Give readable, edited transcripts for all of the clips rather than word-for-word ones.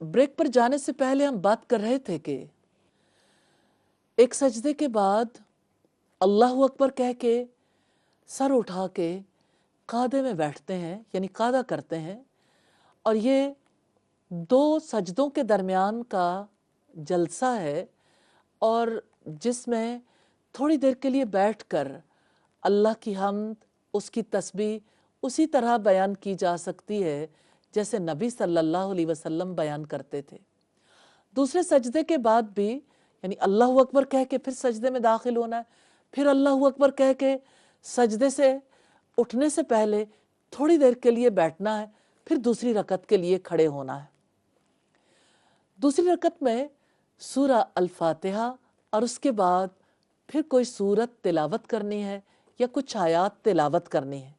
Break पर जाने से पहले हम बात कर रहे थे कि एक सजदे के बाद अल्लाहु अकबर कह के सर उठा के कादे में बैठते हैं, यानी कादा करते हैं। और ये दो सजदों के दरमियान का जलसा है, और जिसमें थोड़ी देर के लिए बैठकर अल्लाह की हम्द, उसकी तस्बीह उसी तरह बयान की जा सकती है जैसे नबी सल्लल्लाहु अलैहि वसल्लम बयान करते थे। दूसरे सजदे के बाद भी यानी अल्लाहु अकबर कह के फिर सजदे में दाखिल होना है, फिर अल्लाहु अकबर कह के सजदे से उठने से पहले थोड़ी देर के लिए बैठना है, फिर दूसरी रकत के लिए खड़े होना है। दूसरी रकत में सूरा अल फातिहा और उसके बाद फिर कोई सूरत तिलावत करनी है या कुछ आयात तिलावत करनी है।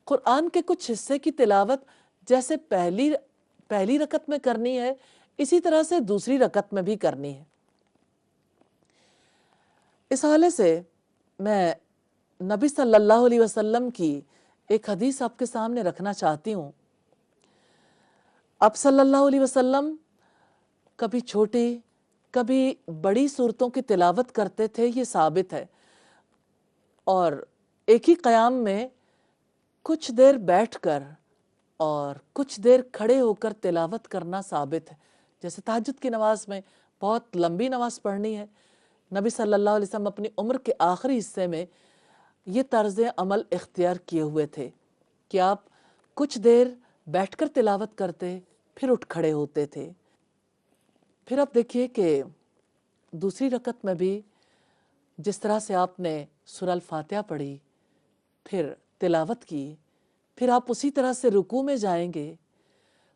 कुरान के कुछ हिस्से की तिलावत जैसे पहली रकत में करनी है, इसी तरह से दूसरी रकत में भी करनी है। इस हवाले से मैं नबी सल्लल्लाहु अलैहि वसल्लम की एक हदीस आपके सामने रखना चाहती हूँ। आप सल्लल्लाहु अलैहि वसल्लम कभी छोटी कभी बड़ी सूरतों की तिलावत करते थे, ये साबित है। और एक ही क़याम में कुछ देर बैठकर और कुछ देर खड़े होकर तिलावत करना साबित है। जैसे तहज्जुद की नमाज में बहुत लंबी नमाज पढ़नी है, नबी सल्लल्लाहु अलैहि वसल्लम अपनी उम्र के आखिरी हिस्से में ये तर्ज़ अमल इख्तियार किए हुए थे कि आप कुछ देर बैठकर तिलावत करते, फिर उठ खड़े होते थे। फिर आप देखिए कि दूसरी रकत में भी जिस तरह से आपने सूरह अल फातिहा पढ़ी, फिर तिलावत की, फिर आप उसी तरह से रुकू में जाएंगे।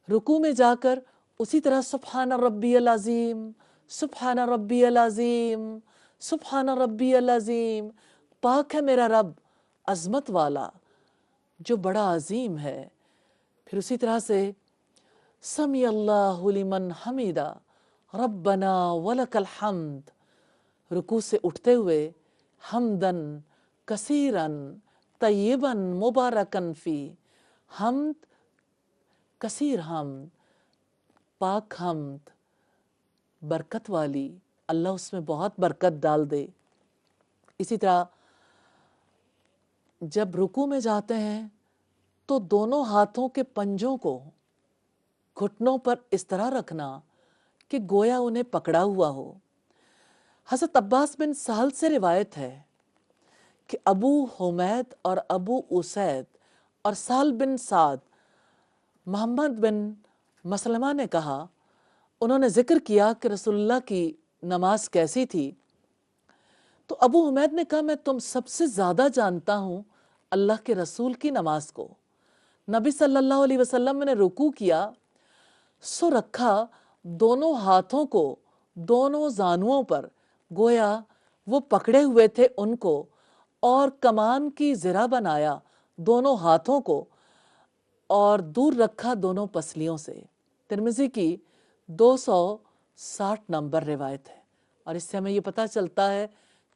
रुकू में जाकर उसी तरह सुब्हान रब्बियल अज़ीम, सुब्हान रब्बियल अज़ीम, सुब्हान रब्बियल अज़ीम, पाक है मेरा रब अज़मत वाला जो बड़ा अजीम है। फिर उसी तरह से समी अल्लाहु लिमन हमीदा रब्बना वलकल हम्द, रुकू से उठते हुए हमदन कसीरन तय्यबन मुबारकन फी, हमद कसीर हमद, पाक हमद, बरकत वाली, अल्लाह उसमें बहुत बरकत डाल दे। इसी तरह जब रुकू में जाते हैं तो दोनों हाथों के पंजों को घुटनों पर इस तरह रखना कि गोया उन्हें पकड़ा हुआ हो। हज़रत अब्बास बिन सहल से रिवायत है कि अबू हुमैद और अबू उसैद और सहल बिन साद मोहम्मद बिन मसलमा ने कहा, उन्होंने जिक्र किया कि रसूलुल्लाह की नमाज कैसी थी। तो अबू हुमैद ने कहा, मैं तुम सबसे ज़्यादा जानता हूँ अल्लाह के रसूल की नमाज को। नबी सल्लल्लाहु अलैहि वसल्लम ने रुकू किया, सो रखा दोनों हाथों को दोनों जानुओं पर, गोया वो पकड़े हुए थे उनको, और कमान की ज़रा बनाया दोनों हाथों को और दूर रखा दोनों पसलियों से। तिर्मिज़ी की 260 नंबर रिवायत है। और इससे हमें ये पता चलता है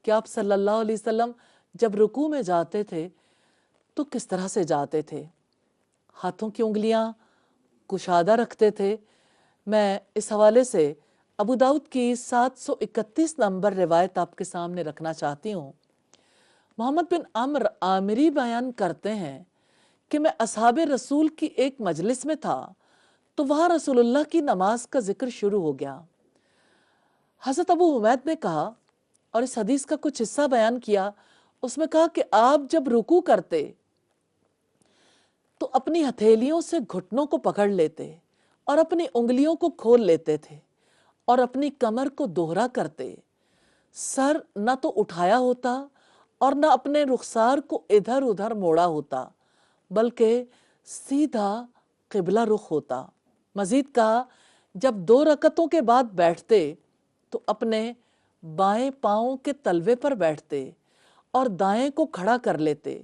कि आप सल्लल्लाहु अलैहि वसल्लम जब रुकू में जाते थे तो किस तरह से जाते थे। हाथों की उंगलियां कुशादा रखते थे। मैं इस हवाले से अबू दाऊद की 731 नंबर रिवायत आपके सामने रखना चाहती हूँ। मोहम्मद बिन अम्र आमिरी बयान करते हैं कि मैं असहाबे रसूल की एक मजलिस में था तो वहाँ रसूलुल्लाह की नमाज का जिक्र शुरू हो गया। हज़रत अबू हुमैद ने कहा और इस हदीस का कुछ हिस्सा बयान किया, उसमें कहा कि आप जब रुकू करते तो अपनी हथेलियों से घुटनों को पकड़ लेते और अपनी उंगलियों को खोल लेते थे और अपनी कमर को दोहरा करते। सर न तो उठाया होता और न अपने रुखसार को इधर उधर मोड़ा होता, बल्कि सीधा किबला रुख होता। मजीद कहा, जब 2 रकतों के बाद बैठते तो अपने बाएं पाँव के तलवे पर बैठते और दाएं को खड़ा कर लेते,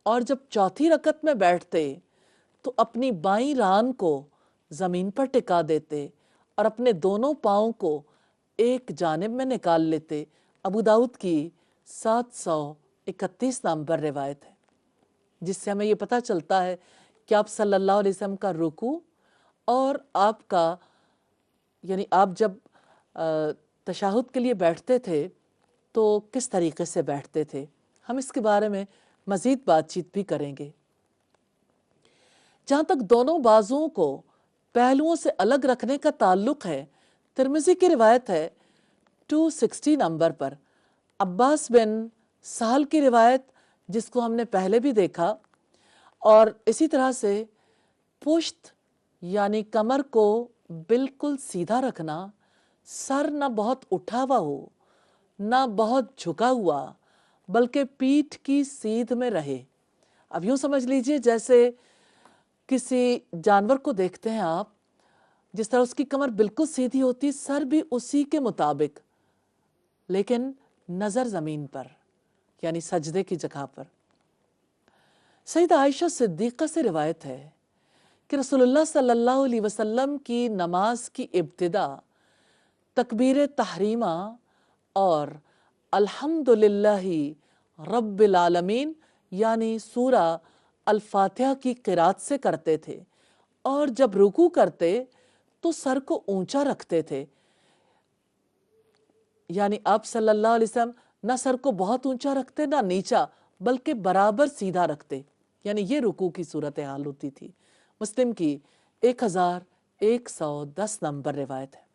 और जब चौथी रकत में बैठते तो अपनी बाईं रान को ज़मीन पर टिका देते और अपने दोनों पाँव को एक जानिब में निकाल लेते। अबू दाऊद की 731 नंबर रिवायत है, जिससे हमें ये पता चलता है कि आप सल्लल्लाहु अलैहि वसल्लम का रुकू और आपका یعنی آپ جب تشہد کے لیے بیٹھتے تھے تو کس طریقے سے بیٹھتے تھے، ہم اس کے بارے میں مزید بات چیت بھی کریں گے۔ جہاں تک دونوں بازوؤں کو پہلوؤں سے الگ رکھنے کا تعلق ہے، ترمذی کی روایت ہے 260 نمبر پر، عباس بن سہل کی روایت جس کو ہم نے پہلے بھی دیکھا، اور اسی طرح سے پشت یعنی کمر کو بالکل سیدھا رکھنا، سر نہ بہت اٹھا ہوا ہو نہ بہت جھکا ہوا، بلکہ پیٹھ کی سیدھ میں رہے۔ اب یوں سمجھ لیجئے جیسے کسی جانور کو دیکھتے ہیں آپ، جس طرح اس کی کمر بالکل سیدھی ہوتی، سر بھی اسی کے مطابق، لیکن نظر زمین پر یعنی سجدے کی جگہ پر۔ سیدہ عائشہ صدیقہ سے روایت ہے کہ رسول اللہ صلی اللہ علیہ وسلم کی نماز کی ابتدا تکبیر تحریمہ اور الحمدللہ رب العالمین یعنی سورہ الفاتحہ کی قرات سے کرتے تھے، اور جب رکوع کرتے تو سر کو اونچا رکھتے تھے، یعنی آپ صلی اللہ علیہ وسلم نہ سر کو بہت اونچا رکھتے نہ نیچا، بلکہ برابر سیدھا رکھتے، یعنی یہ رکوع کی صورتحال ہوتی تھی۔ مسلم کی 1110 نمبر روایت ہے۔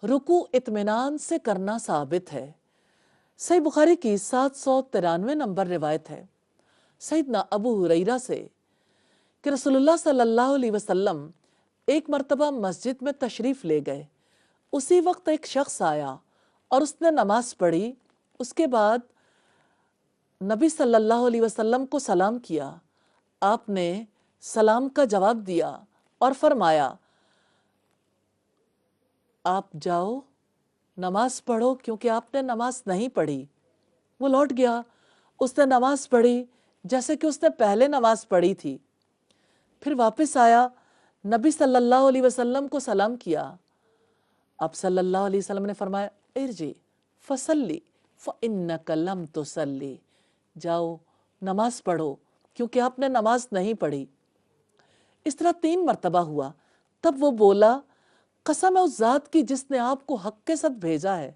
رکوع اطمینان سے کرنا ثابت ہے۔ صحیح بخاری کی 793 نمبر روایت ہے سیدنا ابو ہریرہ سے کہ رسول اللہ صلی اللہ علیہ وسلم ایک مرتبہ مسجد میں تشریف لے گئے، اسی وقت ایک شخص آیا اور اس نے نماز پڑھی، اس کے بعد نبی صلی اللہ علیہ وسلم کو سلام کیا، آپ نے سلام کا جواب دیا اور فرمایا آپ جاؤ نماز پڑھو کیونکہ آپ نے نماز نہیں پڑھی۔ وہ لوٹ گیا، اس نے نماز پڑھی جیسے کہ اس نے پہلے نماز پڑھی تھی، پھر واپس آیا، نبی صلی اللہ علیہ وسلم کو سلام کیا، آپ صلی اللہ علیہ وسلم نے فرمایا ارجع فصلی فإنک لم تصلی، جاؤ نماز پڑھو کیونکہ آپ نے نماز نہیں پڑھی۔ اس طرح 3 مرتبہ ہوا، تب وہ بولا قسم ہے اس ذات کی جس نے آپ کو حق کے ساتھ بھیجا ہے،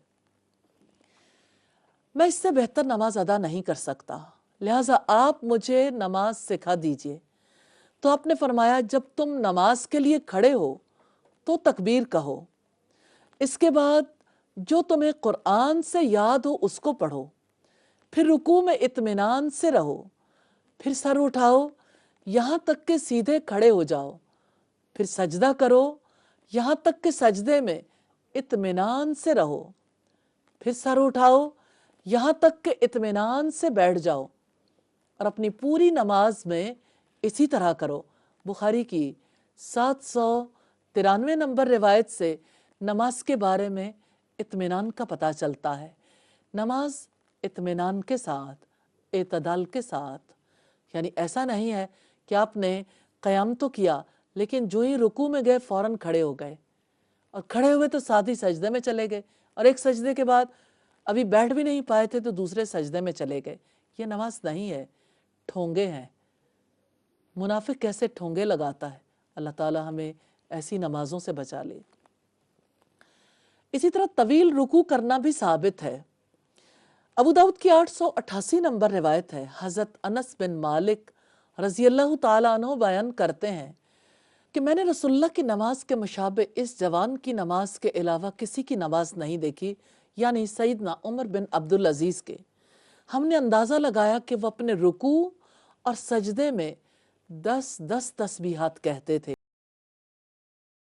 میں اس سے بہتر نماز ادا نہیں کر سکتا، لہٰذا آپ مجھے نماز سکھا دیجئے۔ تو آپ نے فرمایا جب تم نماز کے لیے کھڑے ہو تو تکبیر کہو، اس کے بعد جو تمہیں قرآن سے یاد ہو اس کو پڑھو، پھر رکوع میں اطمینان سے رہو، پھر سر اٹھاؤ یہاں تک کہ سیدھے کھڑے ہو جاؤ، پھر سجدہ کرو یہاں تک کہ سجدے میں اطمینان سے رہو، پھر سر اٹھاؤ یہاں تک کہ اطمینان سے بیٹھ جاؤ، اور اپنی پوری نماز میں اسی طرح کرو۔ بخاری کی 793 نمبر روایت سے نماز کے بارے میں اطمینان کا پتہ چلتا ہے۔ نماز اطمینان کے ساتھ، اعتدال کے ساتھ، یعنی ایسا نہیں ہے کہ آپ نے قیام تو کیا لیکن جو ہی رکوع میں گئے فوراً کھڑے ہو گئے، اور کھڑے ہوئے تو ساتھ ہی سجدے میں چلے گئے، اور ایک سجدے کے بعد ابھی بیٹھ بھی نہیں پائے تھے تو دوسرے سجدے میں چلے گئے۔ یہ نماز نہیں ہے، ٹھونگے ہیں۔ منافق کیسے ٹھونگے لگاتا ہے، اللہ تعالی ہمیں ایسی نمازوں سے بچا لے۔ اسی طرح طویل رکوع کرنا بھی ثابت ہے۔ ابو داؤد کی 888 نمبر روایت ہے، حضرت انس بن مالک رضی اللہ تعالیٰ عنہ بیان کرتے ہیں کہ میں نے رسول اللہ کی نماز کے مشابہ اس جوان کی نماز کے علاوہ کسی کی نماز نہیں دیکھی، یعنی سیدنا عمر بن عبدالعزیز کے۔ ہم نے اندازہ لگایا کہ وہ اپنے رکوع اور سجدے میں 10 تسبیحات کہتے تھے۔